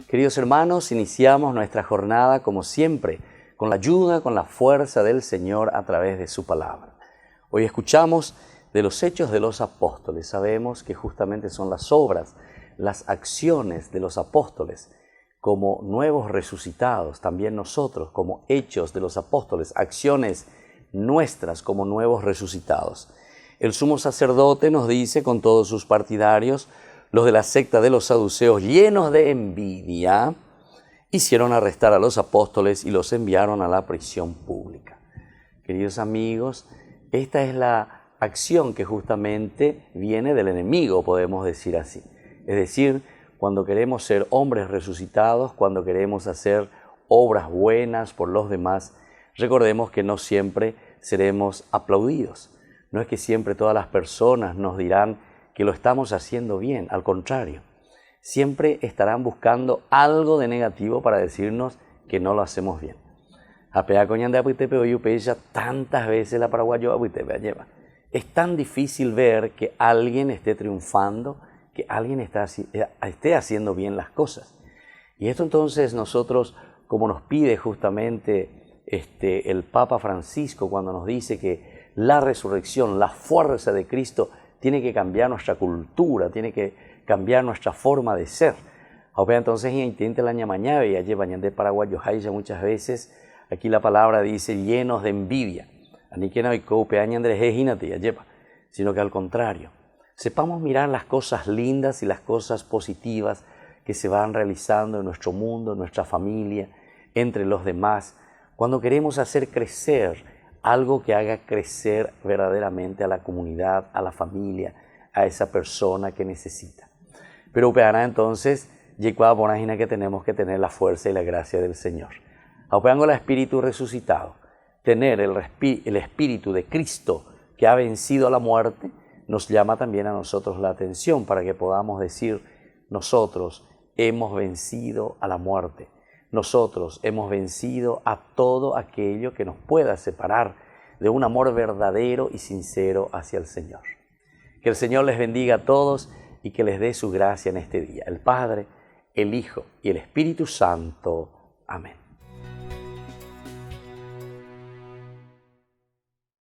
Queridos hermanos, iniciamos nuestra jornada como siempre, con la ayuda, con la fuerza del Señor a través de su palabra. Hoy escuchamos de los hechos de los apóstoles. Sabemos que justamente son las obras, las acciones de los apóstoles como nuevos resucitados, también nosotros como hechos de los apóstoles, acciones nuestras como nuevos resucitados. El sumo sacerdote nos dice con todos sus partidarios, los de la secta de los saduceos, llenos de envidia, hicieron arrestar a los apóstoles y los enviaron a la prisión pública. Queridos amigos, esta es la acción que justamente viene del enemigo, podemos decir así. Es decir, cuando queremos ser hombres resucitados, cuando queremos hacer obras buenas por los demás, recordemos que no siempre seremos aplaudidos. No es que siempre todas las personas nos dirán que lo estamos haciendo bien, al contrario. Siempre estarán buscando algo de negativo para decirnos que no lo hacemos bien. Tantas veces la paraguayo lleva. Es tan difícil ver que alguien esté triunfando, que alguien esté haciendo bien las cosas. Y esto entonces nosotros, como nos pide justamente el Papa Francisco cuando nos dice que la resurrección, la fuerza de Cristo tiene que cambiar nuestra cultura, tiene que cambiar nuestra forma de ser. Entonces, intenta la ñamañave y allí bañan de paraguayo ya muchas veces. Aquí la palabra dice llenos de envidia. Sino que al contrario, sepamos mirar las cosas lindas y las cosas positivas que se van realizando en nuestro mundo, en nuestra familia, entre los demás, cuando queremos hacer crecer algo que haga crecer verdaderamente a la comunidad, a la familia, a esa persona que necesita. Pero entonces, que tenemos que tener la fuerza y la gracia del Señor. El Espíritu resucitado, tener el Espíritu de Cristo que ha vencido a la muerte, nos llama también a nosotros la atención para que podamos decir, nosotros hemos vencido a la muerte. Nosotros hemos vencido a todo aquello que nos pueda separar de un amor verdadero y sincero hacia el Señor. Que el Señor les bendiga a todos y que les dé su gracia en este día. El Padre, el Hijo y el Espíritu Santo. Amén.